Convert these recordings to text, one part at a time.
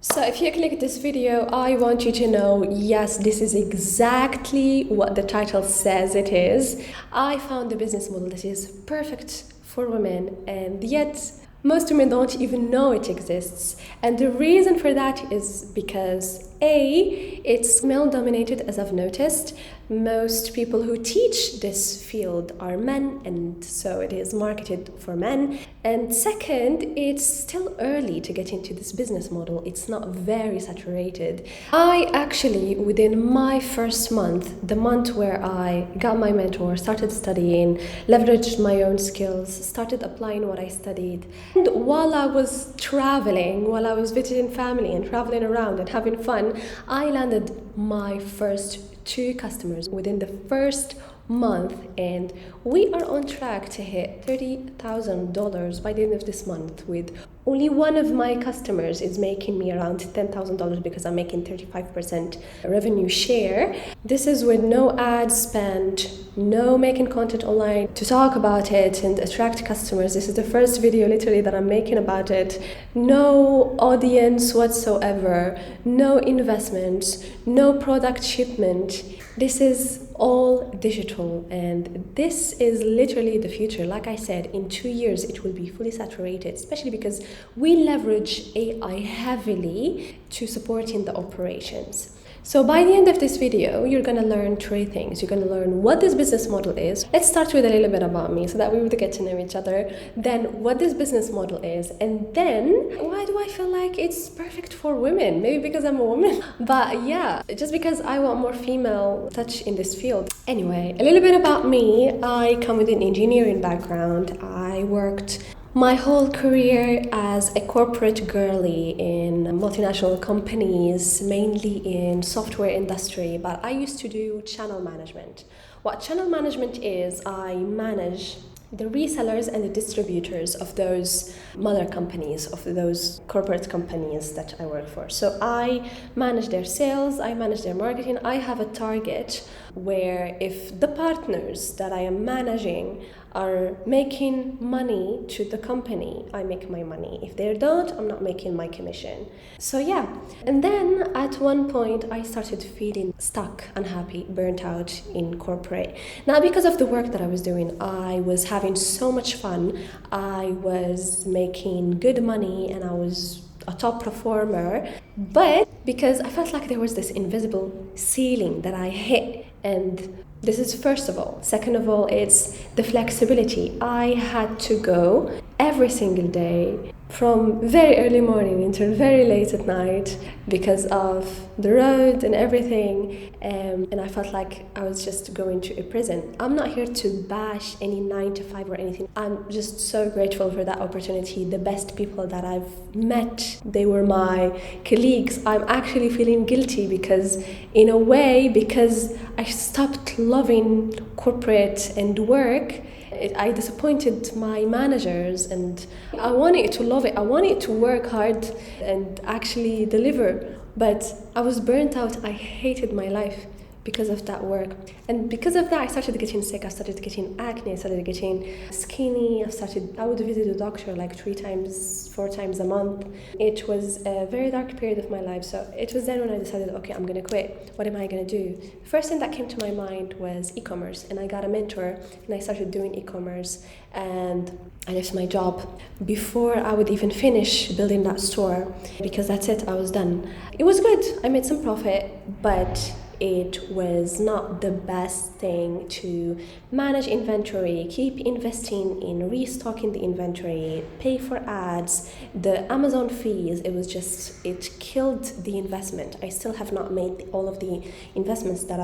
So if you click this video, I want you to know, yes, this is exactly what the title says it is. I found a business model that is perfect for women, and yet most women don't even know it exists. And the reason for that is because A, it's male dominated, as I've noticed. Most people who teach this field are men, and so it is marketed for men. And second, it's still early to get into this business model. It's not very saturated. I actually, within my first month, the month where I got my mentor, started studying, leveraged my own skills, started applying what I studied. And while I was traveling, while I was visiting family and traveling around and having fun, I landed my first 2 customers within the first month, and we are on track to hit $30,000 by the end of this month, with only one of my customers is making me around $10,000 because I'm making 35% revenue share. This is with no ads spent, no making content online to talk about it and attract customers. This is the first video literally that I'm making about it. No audience whatsoever, no investments, no product shipment. This is all digital, and this is literally the future. Like I said, in 2 years it will be fully saturated, especially because we leverage AI heavily to supporting the operations. So by the end of this video, you're going to learn 3 things. You're going to learn what this business model is. Let's start with a little bit about me so that we would get to know each other. Then what this business model is. And then why do I feel like it's perfect for women? Maybe because I'm a woman. But yeah, just because I want more female touch in this field. Anyway, a little bit about me. I come with an engineering background. I worked my whole career as a corporate girly in multinational companies, mainly in software industry, but I used to do channel management. What channel management is, I manage the resellers and the distributors of those mother companies, of those corporate companies that I work for. So I manage their sales, I manage their marketing. I have a target where if the partners that I am managing are making money to the company, I make my money. If they don't, I'm not making my commission. So yeah. And then at one point I started feeling stuck, unhappy, burnt out in corporate. Not because of the work that I was doing. I was having so much fun. I was making good money and I was a top performer, but because I felt like there was this invisible ceiling that I hit. And this is first of all. Second of all, it's the flexibility. I had to go every single day from very early morning until very late at night because of the road and everything, and I felt like I was just going to a prison. I'm not here to bash any 9 to 5 or anything. I'm just so grateful for that opportunity. The best people that I've met, they were my colleagues. I'm actually feeling guilty because in a way, because I stopped loving corporate and work, I disappointed my managers, and I wanted to love it. I wanted to work hard and actually deliver, but I was burnt out. I hated my life because of that work. And because of that, I started getting sick. I started getting acne. I started getting skinny. I would visit the doctor like 4 times a month. It was a very dark period of my life. So it was then when I decided, okay, I'm going to quit. What am I going to do? First thing that came to my mind was e-commerce. And I got a mentor and I started doing e-commerce. And I left my job before I would even finish building that store, because that's it, I was done. It was good. I made some profit, but it was not the best thing to manage inventory, keep investing in restocking the inventory, pay for ads, the Amazon fees. It killed the investment. I still have not made all of the investments that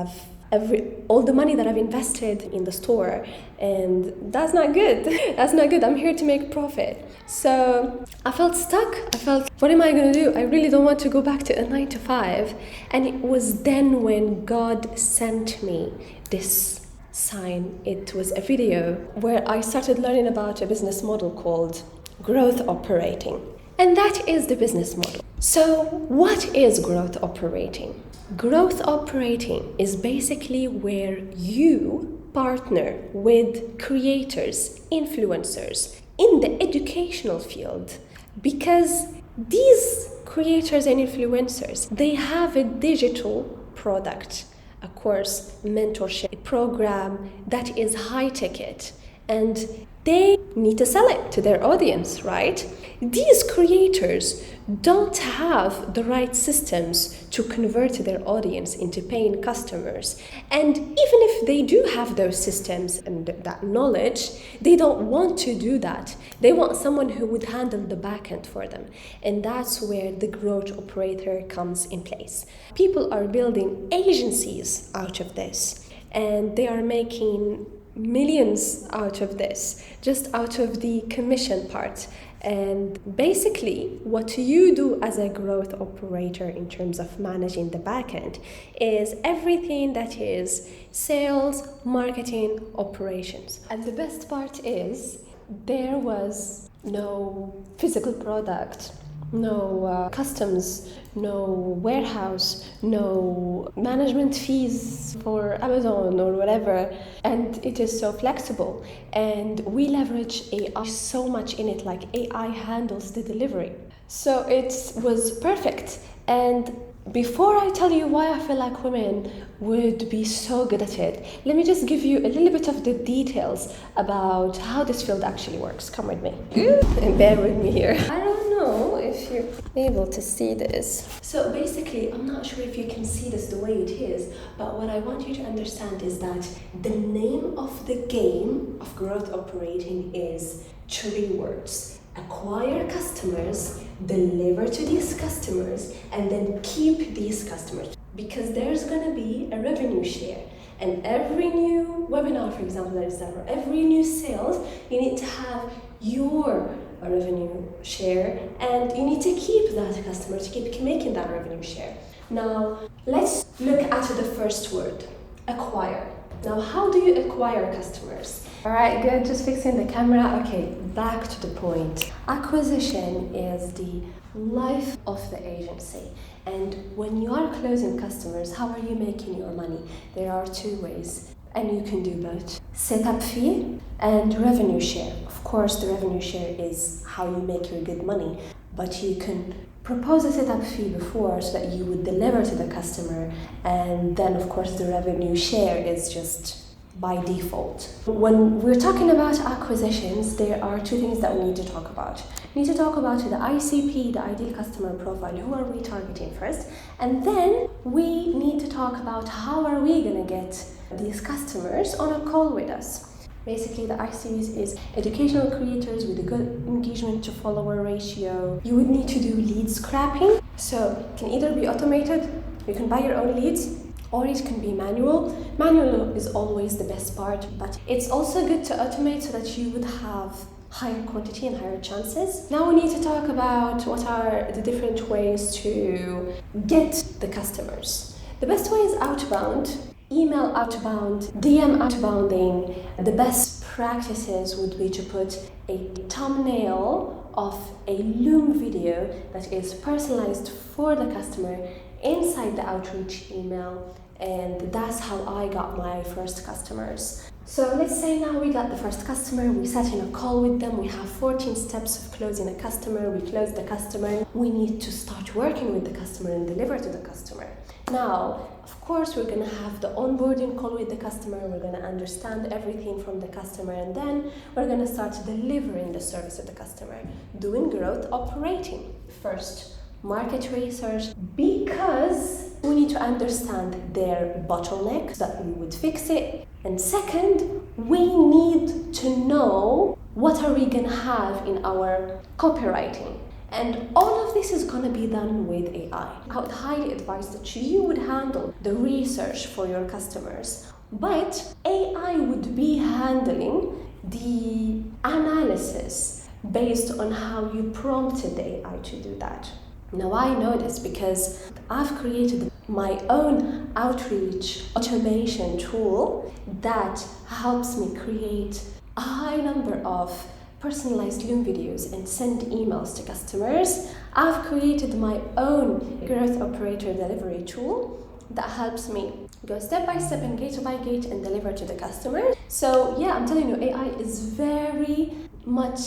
all the money that I've invested in the store, and that's not good. That's not good. I'm here to make profit. So I felt stuck. I felt, what am I going to do? I really don't want to go back to a 9 to 5. And it was then when God sent me this sign. It was a video where I started learning about a business model called growth operating. And that is the business model. So what is growth operating? Growth operating is basically where you partner with creators, influencers in the educational field, because these creators and influencers. They have a digital product, a course, mentorship, a program that is high ticket, and they need to sell it to their audience, right? These creators don't have the right systems to convert their audience into paying customers. And even if they do have those systems and that knowledge, they don't want to do that. They want someone who would handle the back end for them. And that's where the growth operator comes in place. People are building agencies out of this, and they are making millions out of this, just out of the commission part. And basically, what you do as a growth operator in terms of managing the backend is everything that is sales, marketing, operations. And the best part is there was no physical product, no customs, no warehouse, no management fees for Amazon or whatever. And it is so flexible. And we leverage AI so much in it, like AI handles the delivery. So it was perfect. And before I tell you why I feel like women would be so good at it, let me just give you a little bit of the details about how this field actually works. Come with me. And bear with me here. I don't know if you're able to see this. So basically, I'm not sure if you can see this the way it is, but what I want you to understand is that the name of the game of growth operating is 3 words. Acquire customers, deliver to these customers, and then keep these customers. Because there's going to be a revenue share. And every new webinar, for example, that is done, or every new sales, you need to have your revenue share, and you need to keep that customer, to keep making that revenue share. Now, let's look at the first word, acquire. Now, how do you acquire customers? All right, good, just fixing the camera. Okay, back to the point. Acquisition is the life of the agency. And when you are closing customers, how are you making your money? There are 2 ways, and you can do both. Setup fee and revenue share. Of course, the revenue share is how you make your good money, but you can propose a setup fee before so that you would deliver to the customer, and then of course the revenue share is just by default. When we're talking about acquisitions, there are 2 things that we need to talk about. We need to talk about the ICP, the ideal customer profile. Who are we targeting first? And then we need to talk about how are we going to get these customers on a call with us. Basically, the ICPs is educational creators with a good engagement to follower ratio. You would need to do lead scrapping. So it can either be automated, you can buy your own leads, or it can be manual. Manual is always the best part, but it's also good to automate so that you would have higher quantity and higher chances. Now we need to talk about what are the different ways to get the customers. The best way is outbound. Email outbound, DM outbounding. The best practices would be to put a thumbnail of a Loom video that is personalized for the customer inside the outreach email, and that's how I got my first customers. So let's say now we got the first customer, we sat in a call with them, we have 14 steps of closing a customer, we close the customer, we need to start working with the customer and deliver to the customer. Now, of course, we're going to have the onboarding call with the customer, we're going to understand everything from the customer, and then we're going to start delivering the service to the customer, doing growth operating. First, market research, because we need to understand their bottleneck so that we would fix it. And second, we need to know what are we going to have in our copywriting. And all of this is going to be done with AI. I would highly advise that you would handle the research for your customers, but AI would be handling the analysis based on how you prompted the AI to do that. Now I know this because I've created my own outreach automation tool that helps me create a high number of personalized Loom videos and send emails to customers. I've created my own growth operator delivery tool that helps me go step by step and gate by gate and deliver to the customer. So yeah, I'm telling you, AI is very much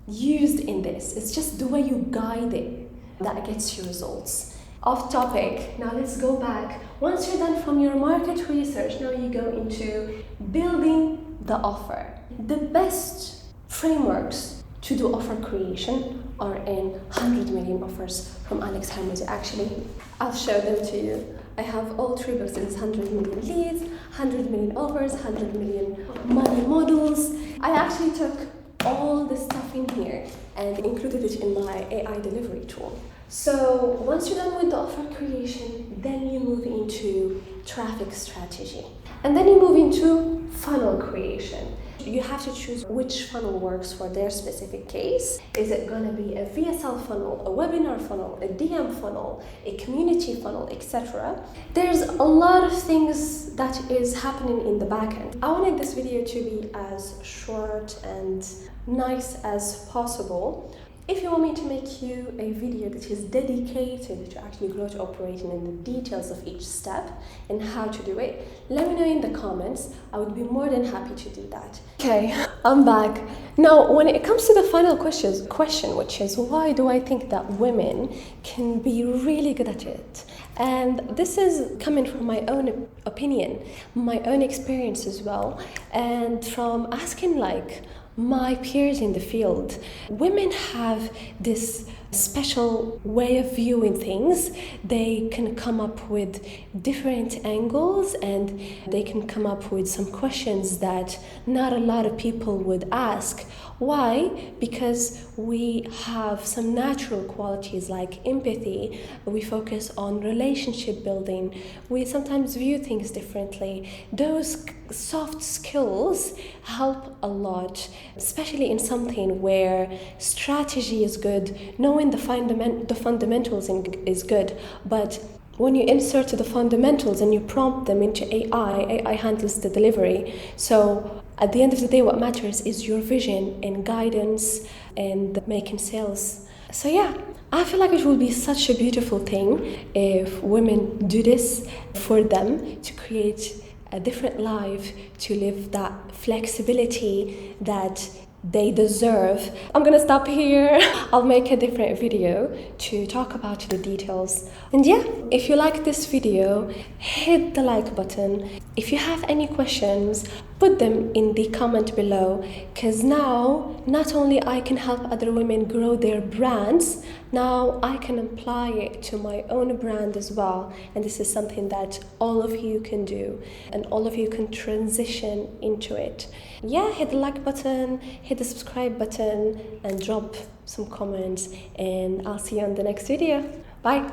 used in this. It's just the way you guide it that gets you results. Off topic, now let's go back. Once you're done from your market research, now you go into building the offer. The best frameworks to do offer creation are in 100 million offers from Alex Hermody. Actually, I'll show them to you. I have all 3 books. It's 100 million leads, 100 million offers, 100 million money models. I actually took all the stuff in here and included it in my AI delivery tool. So once you're done with the offer creation, then you move into traffic strategy. And then you move into funnel creation. You have to choose which funnel works for their specific case. Is it going to be a VSL funnel, a webinar funnel, a DM funnel, a community funnel, etc.? There's a lot of things that is happening in the back end. I wanted this video to be as short and nice as possible. If you want me to make you a video that is dedicated to actually growth operating and the details of each step and how to do it, let me know in the comments. I would be more than happy to do that. Okay, I'm back. Now, when it comes to the final question, which is why do I think that women can be really good at it? And this is coming from my own opinion, my own experience as well, and from asking my peers in the field. Women have this special way of viewing things. They can come up with different angles and they can come up with some questions that not a lot of people would ask. Why? Because we have some natural qualities like empathy. We focus on relationship building. We sometimes view things differently. Those soft skills help a lot, especially in something where strategy is good, knowing the fundamentals is good, but when you insert the fundamentals and you prompt them into AI handles the delivery. So at the end of the day, what matters is your vision and guidance and making sales. So yeah, I feel like it will be such a beautiful thing if women do this for them to create a different life, to live that flexibility that they deserve. I'm gonna stop here. I'll make a different video to talk about the details. And yeah, if you like this video, hit the like button. If you have any questions, put them in the comment below, because now not only I can help other women grow their brands, now I can apply it to my own brand as well. And this is something that all of you can do and all of you can transition into it. Yeah, hit the like button, hit the subscribe button and drop some comments, and I'll see you on the next video. Bye.